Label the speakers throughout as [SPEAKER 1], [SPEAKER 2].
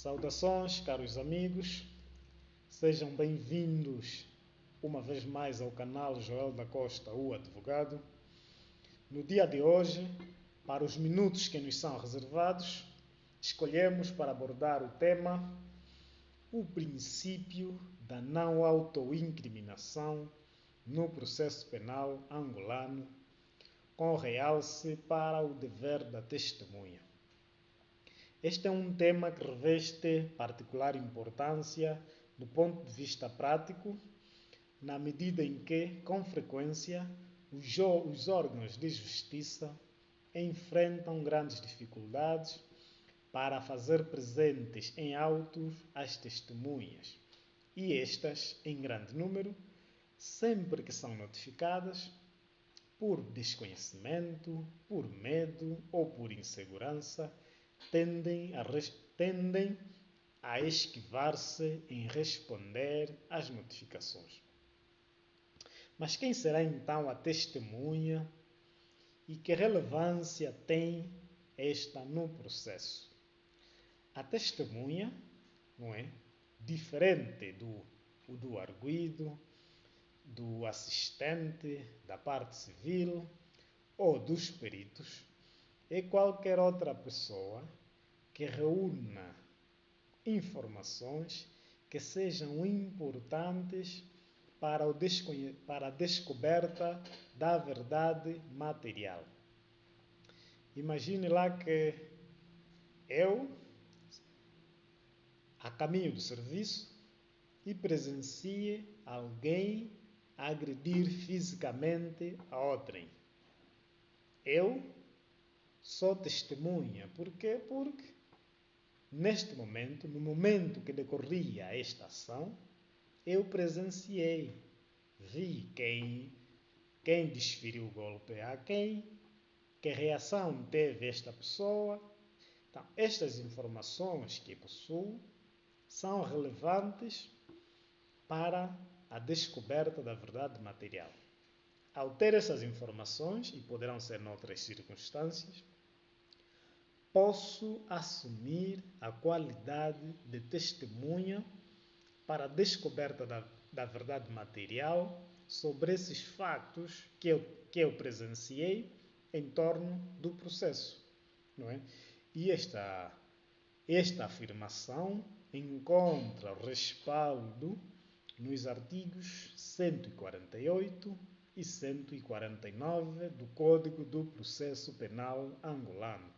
[SPEAKER 1] Saudações, caros amigos, sejam bem-vindos uma vez mais ao canal Joel da Costa, o Advogado. No dia de hoje, para os minutos que nos são reservados, escolhemos para abordar o tema o princípio da não autoincriminação no processo penal angolano, com realce para o dever da testemunha. Este é um tema que reveste particular importância do ponto de vista prático, na medida em que, com frequência, os órgãos de justiça enfrentam grandes dificuldades para fazer presentes em autos as testemunhas, e estas, em grande número, sempre que são notificadas, por desconhecimento, por medo ou por insegurança, tendem a esquivar-se em responder às notificações. Mas quem será então a testemunha e que relevância tem esta no processo? A testemunha, não é? Diferente do arguido, do assistente, da parte civil ou dos peritos, é qualquer outra pessoa que reúna informações que sejam importantes para a descoberta da verdade material. Imagine lá que eu, a caminho do serviço, e presencie alguém agredir fisicamente a outrem. Eu sou testemunha. Por quê? Porque neste momento, no momento que decorria esta ação, eu presenciei, vi quem desferiu o golpe a quem, que reação teve esta pessoa. Então, estas informações que possuo são relevantes para a descoberta da verdade material. Ao ter essas informações, e poderão ser noutras circunstâncias, posso assumir a qualidade de testemunha para a descoberta da verdade material sobre esses factos que eu presenciei em torno do processo, não é? E esta afirmação encontra respaldo nos artigos 148 e 149 do Código do Processo Penal angolano,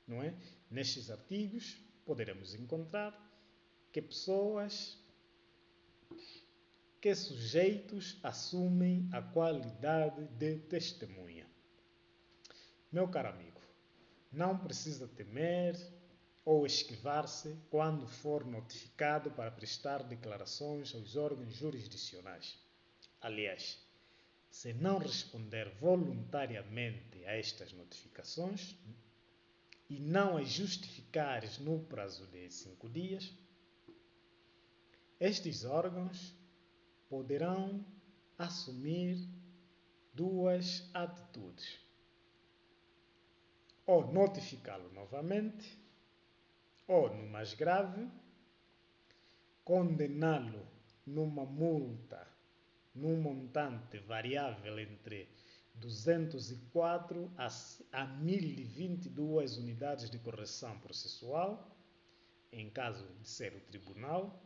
[SPEAKER 1] não é? Nestes artigos poderemos encontrar que sujeitos assumem a qualidade de testemunha. Meu caro amigo, não precisa temer ou esquivar-se quando for notificado para prestar declarações aos órgãos jurisdicionais. Aliás, se não responder voluntariamente a estas notificações e não as justificares no prazo de 5 dias, estes órgãos poderão assumir duas atitudes: ou notificá-lo novamente, ou, no mais grave, condená-lo numa multa num montante variável entre 204 a 1022 unidades de correção processual, em caso de ser o tribunal,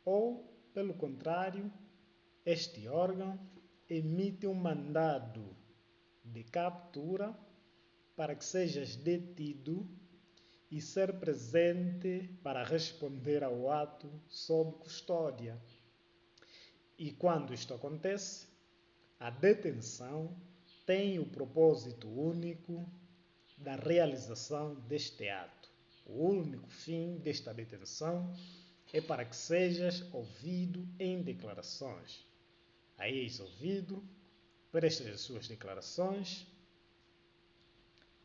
[SPEAKER 1] ou, pelo contrário, este órgão emite um mandado de captura para que sejas detido e ser presente para responder ao ato sob custódia. E quando isto acontece, a detenção tem o propósito único da realização deste ato. O único fim desta detenção é para que sejas ouvido em declarações. Aí és ouvido, prestas as suas declarações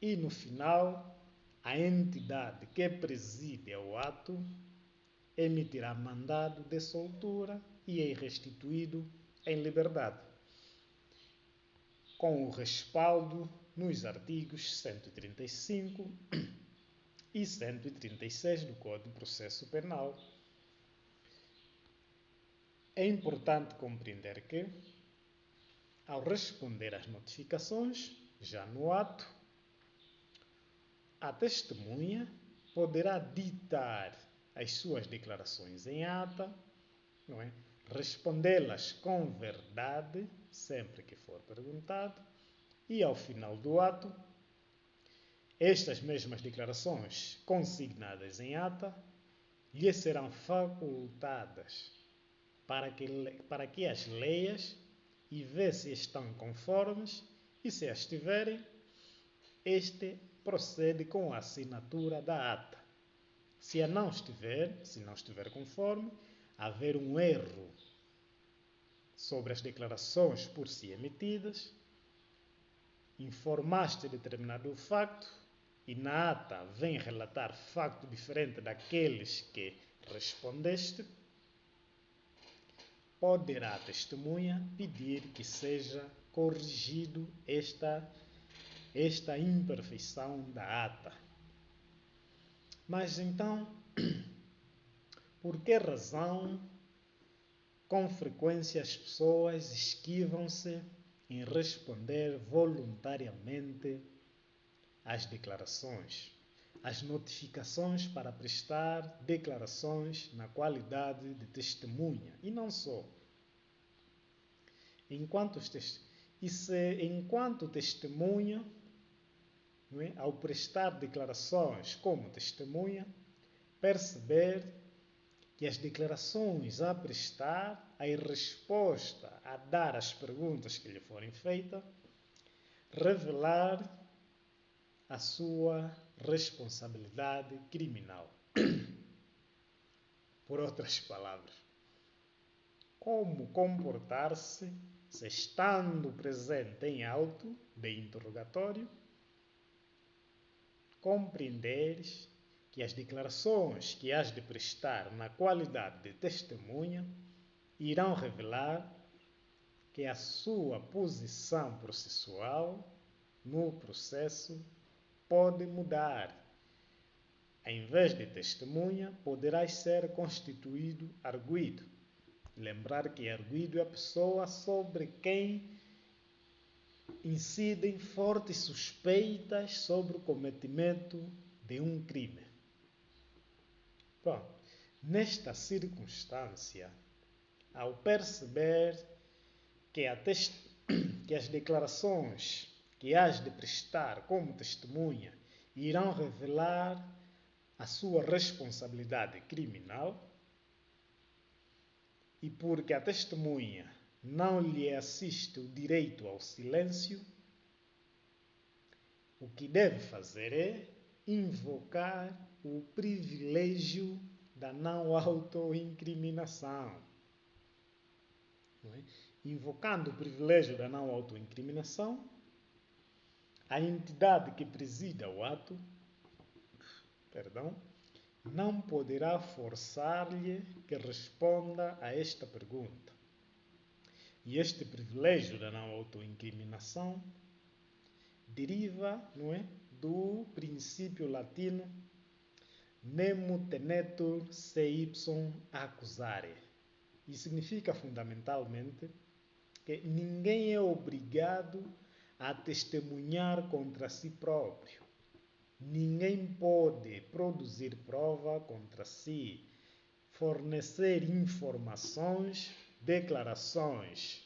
[SPEAKER 1] e, no final, a entidade que preside ao ato emitirá mandado de soltura e é restituído em liberdade, com o respaldo nos artigos 135 e 136 do Código de Processo Penal. É importante compreender que, ao responder às notificações, já no ato, a testemunha poderá ditar as suas declarações em ata, não é? Respondê-las com verdade, sempre que for perguntado, e ao final do ato, estas mesmas declarações consignadas em ata lhe serão facultadas para que as leias e vê se estão conformes, e se as tiverem, este procede com a assinatura da ata. Se não estiver conforme, haver um erro sobre as declarações por si emitidas, informaste determinado facto e na ata vem relatar facto diferente daqueles que respondeste, poderá a testemunha pedir que seja corrigido esta imperfeição da ata. Mas então, por que razão, com frequência, as pessoas esquivam-se em responder voluntariamente às declarações, às notificações para prestar declarações na qualidade de testemunha? E não só. Enquanto testemunha, não é? Ao prestar declarações como testemunha, perceber que as declarações a prestar, a resposta a dar às perguntas que lhe forem feitas, revelar a sua responsabilidade criminal. Por outras palavras, como comportar-se se, estando presente em auto de interrogatório, compreenderes que as declarações que has de prestar na qualidade de testemunha irão revelar que a sua posição processual no processo pode mudar. Em vez de testemunha, poderás ser constituído arguido. Lembrar que arguido é a pessoa sobre quem incidem fortes suspeitas sobre o cometimento de um crime. Bom, nesta circunstância, ao perceber que as declarações que has de prestar como testemunha irão revelar a sua responsabilidade criminal, e porque a testemunha não lhe assiste o direito ao silêncio, o que deve fazer é invocar o privilégio da não autoincriminação. Não é? Invocando o privilégio da não autoincriminação, a entidade que presida o ato, não poderá forçar-lhe que responda a esta pergunta. E este privilégio da não autoincriminação deriva, não é, do princípio latino nemo tenetur se ipsum accusare. E significa fundamentalmente que ninguém é obrigado a testemunhar contra si próprio. Ninguém pode produzir prova contra si, fornecer informações, declarações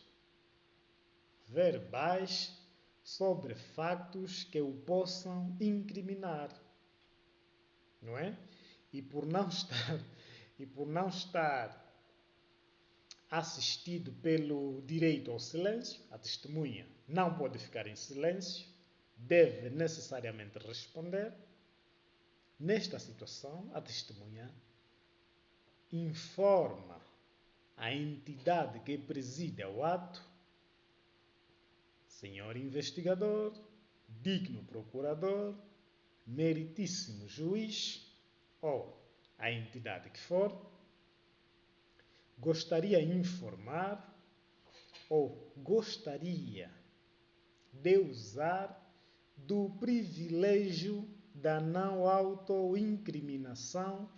[SPEAKER 1] verbais sobre fatos que o possam incriminar, não é? E por não estar assistido pelo direito ao silêncio, a testemunha não pode ficar em silêncio, deve necessariamente responder. Nesta situação, a testemunha informa a entidade que preside o ato: senhor investigador, digno procurador, meritíssimo juiz, ou a entidade que for, gostaria de informar ou gostaria de usar do privilégio da não autoincriminação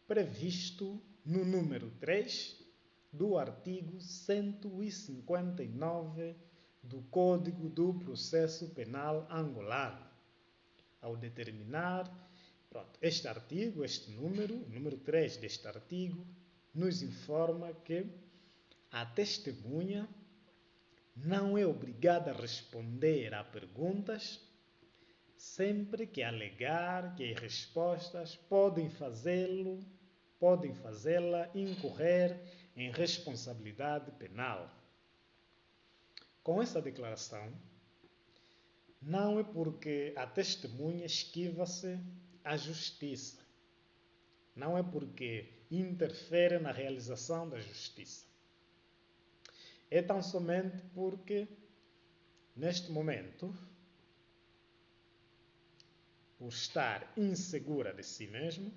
[SPEAKER 1] previsto no número 3 do artigo 159 do Código do Processo Penal angolano, ao determinar, este artigo, este número, o número 3 deste artigo, nos informa que a testemunha não é obrigada a responder a perguntas sempre que alegar que as respostas podem fazê-la incorrer em responsabilidade penal. Com essa declaração, não é porque a testemunha esquiva-se à justiça, não é porque interfere na realização da justiça. É tão somente porque, neste momento, por estar insegura de si mesmo,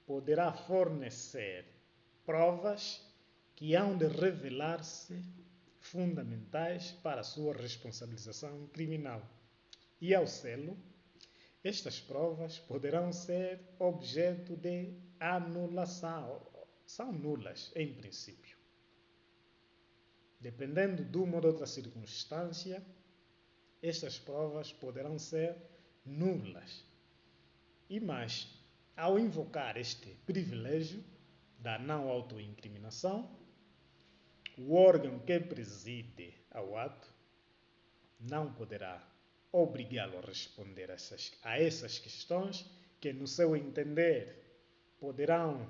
[SPEAKER 1] poderá fornecer provas que hão de revelar-se fundamentais para a sua responsabilização criminal. E, ao sê-lo, estas provas poderão ser objeto de anulação. São nulas, em princípio. Dependendo de uma ou de outra circunstância, estas provas poderão ser nulas. E mais, ao invocar este privilégio da não autoincriminação, o órgão que preside ao ato não poderá obrigá-lo a responder a essas questões que, no seu entender, poderão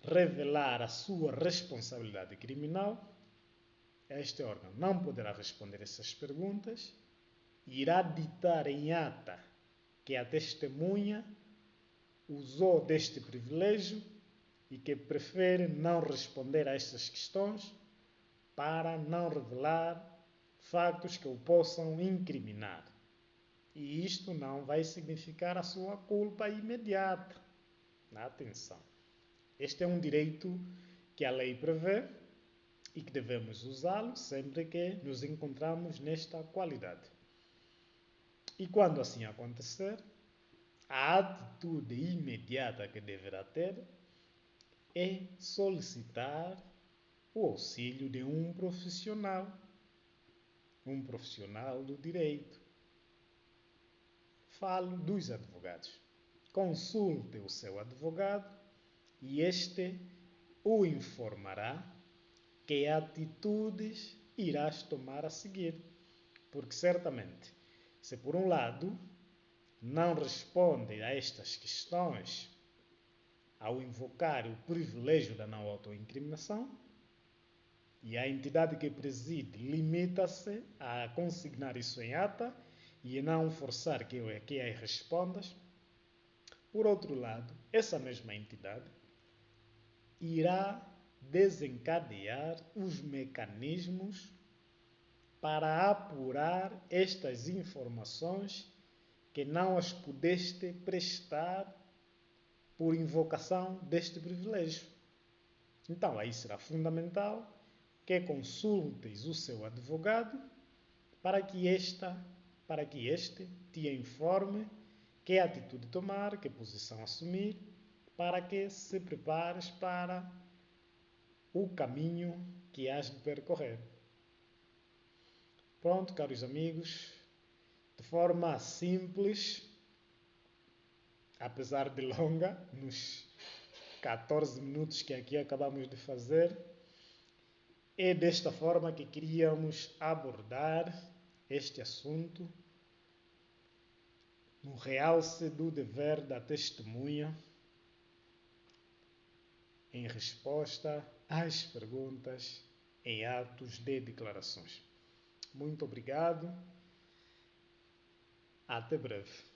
[SPEAKER 1] revelar a sua responsabilidade criminal. Este órgão não poderá responder essas perguntas e irá ditar em ata que a testemunha usou deste privilégio e que prefere não responder a estas questões para não revelar factos que o possam incriminar. E isto não vai significar a sua culpa imediata. Atenção. Este é um direito que a lei prevê e que devemos usá-lo sempre que nos encontramos nesta qualidade. E quando assim acontecer, a atitude imediata que deverá ter é solicitar o auxílio de um profissional do direito. Falo dos advogados. Consulte o seu advogado e este o informará que atitudes irás tomar a seguir. Porque certamente, se por um lado não responde a estas questões ao invocar o privilégio da não autoincriminação, e a entidade que preside limita-se a consignar isso em ata e a não forçar que as respondas, por outro lado, essa mesma entidade irá desencadear os mecanismos para apurar estas informações que não as pudeste prestar por invocação deste privilégio. Então, aí será fundamental que consultes o seu advogado para que este te informe que atitude tomar, que posição assumir, para que se prepares para o caminho que has de percorrer. Pronto, caros amigos, de forma simples, apesar de longa, nos 14 minutos que aqui acabamos de fazer, é desta forma que queríamos abordar este assunto, no realce do dever da testemunha, em resposta às perguntas em atos de declarações. Muito obrigado. Até breve.